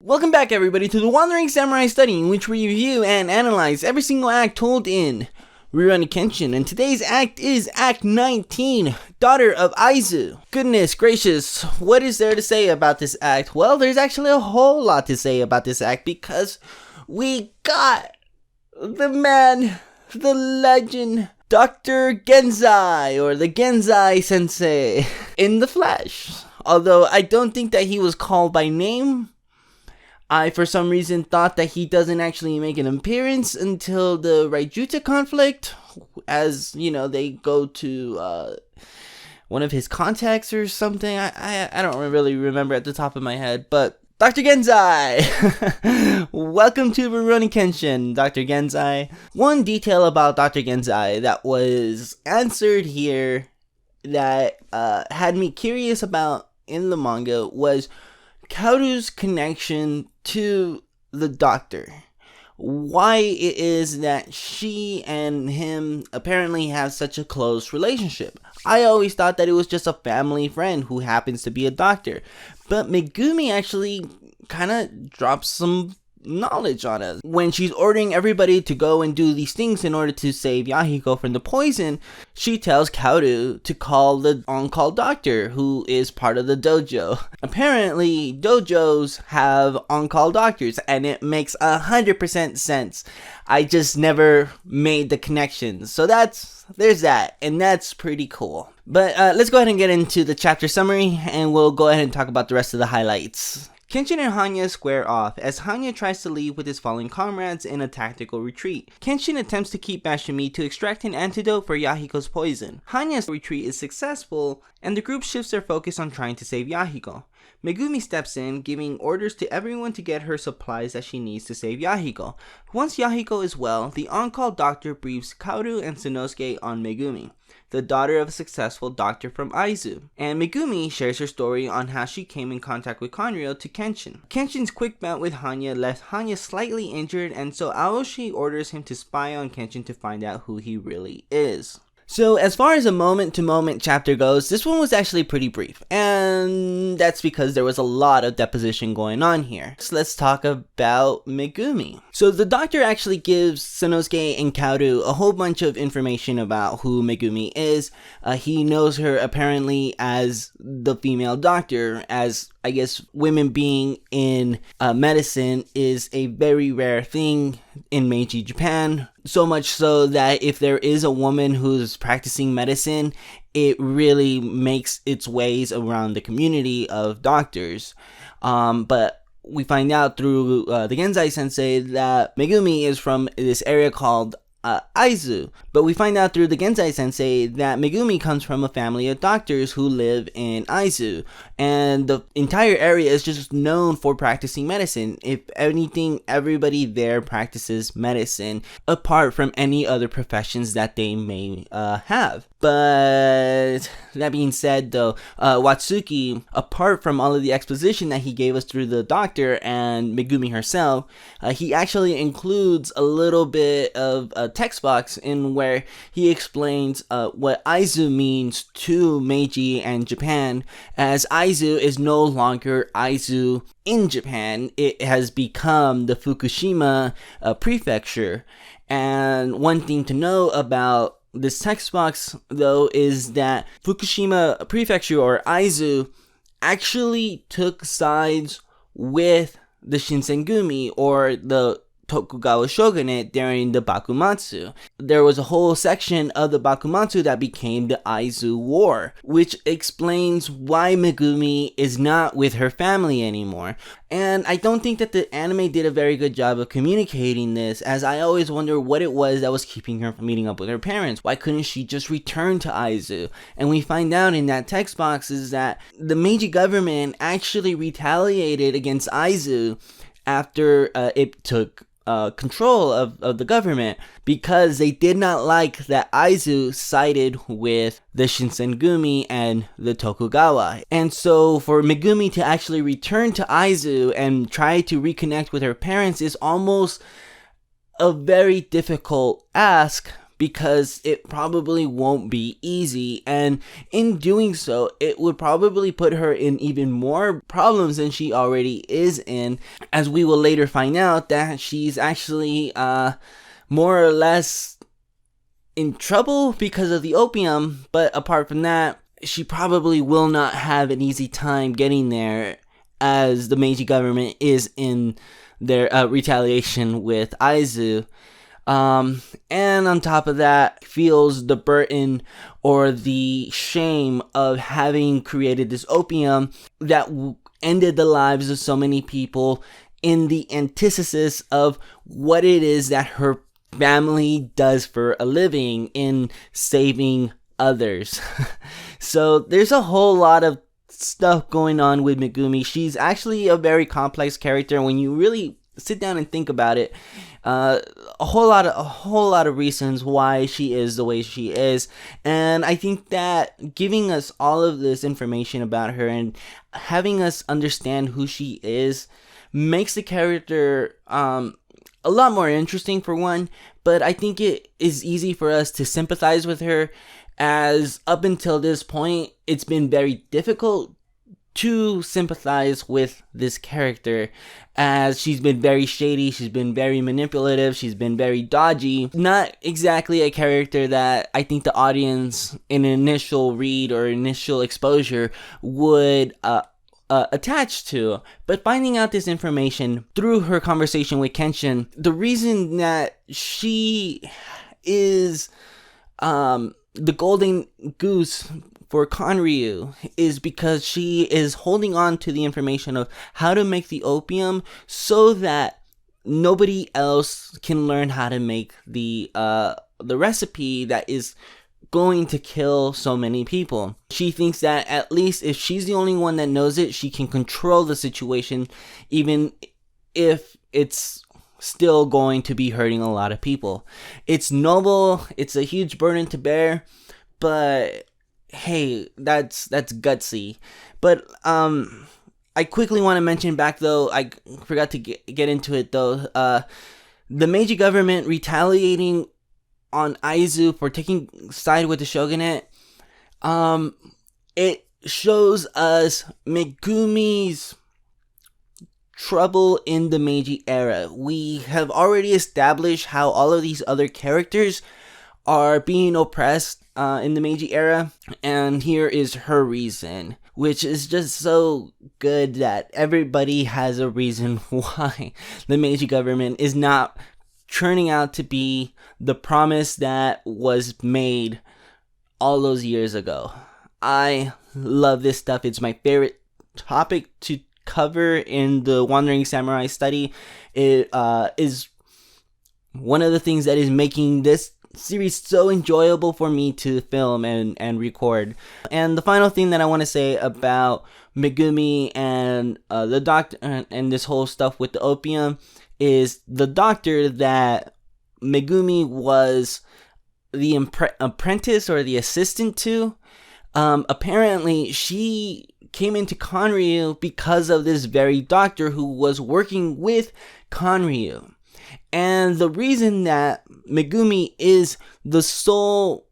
Welcome back everybody to the Wandering Samurai Study, in which we review and analyze every single act told in Rurouni Kenshin, and today's act is Act 19, Daughter of Aizu. Goodness gracious, what is there to say about this act? Well, there's actually a whole lot to say about this act because we got the man, the legend, Dr. Gensai, or the Gensai Sensei, in the flesh. Although I don't think that he was called by name. I, for some reason, thought that he doesn't actually make an appearance until the Raijuta conflict, as, you know, they go to one of his contacts or something. I don't really remember at the top of my head, but Dr. Gensai! Welcome to Rurouni Kenshin, Dr. Gensai. One detail about Dr. Gensai that was answered here that had me curious about in the manga was Kaoru's connection to the doctor. Why it is that she and him apparently have such a close relationship. I always thought that it was just a family friend who happens to be a doctor. But Megumi actually kind of drops some knowledge on us. When she's ordering everybody to go and do these things in order to save Yahiko from the poison, she tells Kaoru to call the on-call doctor who is part of the dojo. Apparently, dojos have on-call doctors, and it makes 100% sense. I just never made the connection. So there's that, and that's pretty cool. But let's go ahead and get into the chapter summary, and we'll go ahead and talk about the rest of the highlights. Kenshin and Hanya square off as Hanya tries to leave with his fallen comrades in a tactical retreat. Kenshin attempts to keep Bashimi to extract an antidote for Yahiko's poison. Hanya's retreat is successful, and the group shifts their focus on trying to save Yahiko. Megumi steps in, giving orders to everyone to get her supplies that she needs to save Yahiko. Once Yahiko is well, the on-call doctor briefs Kaoru and Sanosuke on Megumi, the daughter of a successful doctor from Aizu, and Megumi shares her story on how she came in contact with Kanryu to Kenshin. Kenshin's quick bout with Hanya left Hanya slightly injured, and so Aoshi orders him to spy on Kenshin to find out who he really is. So as far as a moment-to-moment chapter goes, this one was actually pretty brief, and that's because there was a lot of deposition going on here. So let's talk about Megumi. So the doctor actually gives Sanosuke and Kaoru a whole bunch of information about who Megumi is. He knows her apparently as the female doctor, as I guess women being in medicine is a very rare thing in Meiji Japan. So much so that if there is a woman who's practicing medicine, it really makes its ways around the community of doctors. But we find out through the Gensai Sensei that Megumi is from this area called Aizu, but we find out through the Gensai Sensei that Megumi comes from a family of doctors who live in Aizu, and the entire area is just known for practicing medicine. If anything, everybody there practices medicine, apart from any other professions that they may have. But that being said though, Watsuki, apart from all of the exposition that he gave us through the doctor and Megumi herself, he actually includes a little bit of a text box in where he explains what Aizu means to Meiji and Japan, as Aizu is no longer Aizu in Japan. It has become the Fukushima prefecture. And one thing to know about this text box, though, is that Fukushima Prefecture, or Aizu, actually took sides with the Shinsengumi, or the Tokugawa shogunate, during the Bakumatsu. There was a whole section of the Bakumatsu that became the Aizu War, which explains why Megumi is not with her family anymore. And I don't think that the anime did a very good job of communicating this, as I always wonder what it was that was keeping her from meeting up with her parents. Why couldn't she just return to Aizu? And we find out in that text box is that the Meiji government actually retaliated against Aizu after it took control of the government, because they did not like that Aizu sided with the Shinsengumi and the Tokugawa. And so for Megumi to actually return to Aizu and try to reconnect with her parents is almost a very difficult ask, because it probably won't be easy, and in doing so, it would probably put her in even more problems than she already is in, as we will later find out that she's actually more or less in trouble because of the opium. But apart from that, she probably will not have an easy time getting there, as the Meiji government is in their retaliation with Aizu. And on top of that, feels the burden or the shame of having created this opium that ended the lives of so many people, in the antithesis of what it is that her family does for a living in saving others. So there's a whole lot of stuff going on with Megumi. She's actually a very complex character when you really sit down and think about it. A whole lot of reasons why she is the way she is, and I think that giving us all of this information about her and having us understand who she is makes the character a lot more interesting, for one. But I think it is easy for us to sympathize with her, as up until this point it's been very difficult to sympathize with this character, as she's been very shady, she's been very manipulative, she's been very dodgy. Not exactly a character that I think the audience in an initial read or initial exposure would attach to. But finding out this information through her conversation with Kenshin, the reason that she is the golden goose for Kanryu is because she is holding on to the information of how to make the opium so that nobody else can learn how to make the recipe that is going to kill so many people. She thinks that at least if she's the only one that knows it, she can control the situation, even if it's still going to be hurting a lot of people. It's noble, it's a huge burden to bear, but hey, that's gutsy. But I quickly want to mention back, though, I forgot to get into it, though, the Meiji government retaliating on Aizu for taking side with the shogunate. It shows us Megumi's trouble in the Meiji era. We have already established how all of these other characters are being oppressed in the Meiji era, and here is her reason, which is just so good that everybody has a reason why the Meiji government is not turning out to be the promise that was made all those years ago. I love this stuff. It's my favorite topic to cover in the Wandering Samurai study. It is one of the things that is making this series so enjoyable for me to film and record. And the final thing that I want to say about Megumi and the doctor and this whole stuff with the opium is the doctor that Megumi was the apprentice or the assistant to. Apparently she came into Kanryu because of this very doctor who was working with Kanryu. And the reason that Megumi is the sole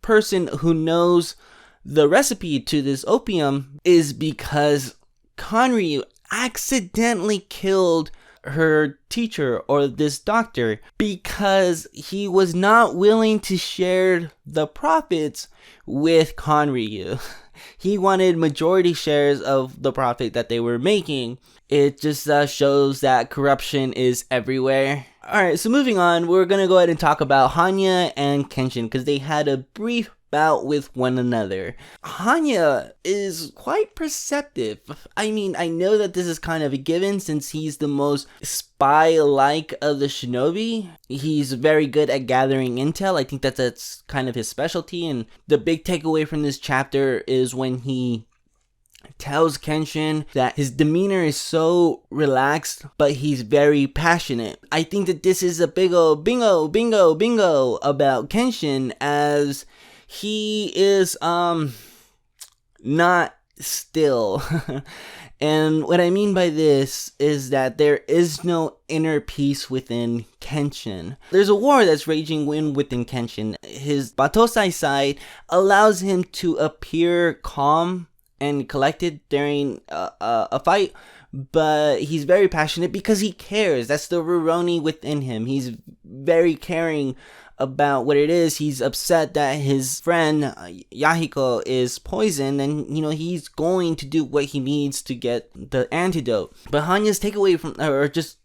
person who knows the recipe to this opium is because Kanryu accidentally killed her teacher, or this doctor, because he was not willing to share the profits with Kanryu. He wanted majority shares of the profit that they were making. It just shows that corruption is everywhere. Alright, so moving on, we're gonna go ahead and talk about Hanya and Kenshin, because they had a brief bout with one another. Hanya is quite perceptive. I mean, I know that this is kind of a given since he's the most spy-like of the shinobi. He's very good at gathering intel. I think that's kind of his specialty, and the big takeaway from this chapter is when he tells Kenshin that his demeanor is so relaxed, but he's very passionate. I think that this is a big ol' bingo about Kenshin, as he is not still. And what I mean by this is that there is no inner peace within Kenshin. There's a war that's raging within Kenshin. His Batosai side allows him to appear calm and collected during a fight, but he's very passionate because he cares. That's the Rurouni within him. He's very caring about what it is. He's upset that his friend Yahiko is poisoned, and he's going to do what he needs to get the antidote. But Hanya's takeaway from, or just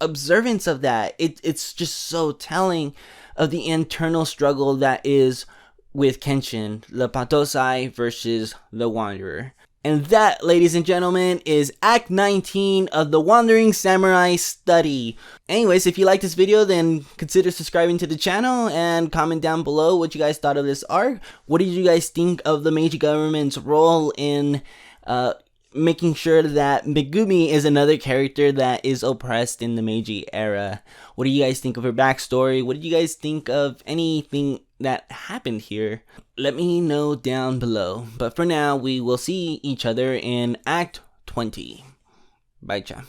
observance of that, it's just so telling of the internal struggle that is with Kenshin, the Batosai versus the Wanderer. And that, ladies and gentlemen, is Act 19 of the Wandering Samurai Study. Anyways, if you like this video, then consider subscribing to the channel and comment down below what you guys thought of this arc. What did you guys think of the Meiji government's role in making sure that Megumi is another character that is oppressed in the Meiji era? What do you guys think of her backstory? What did you guys think of anything that happened here? Let me know down below. But for now, we will see each other in Act 20. Bye, chat.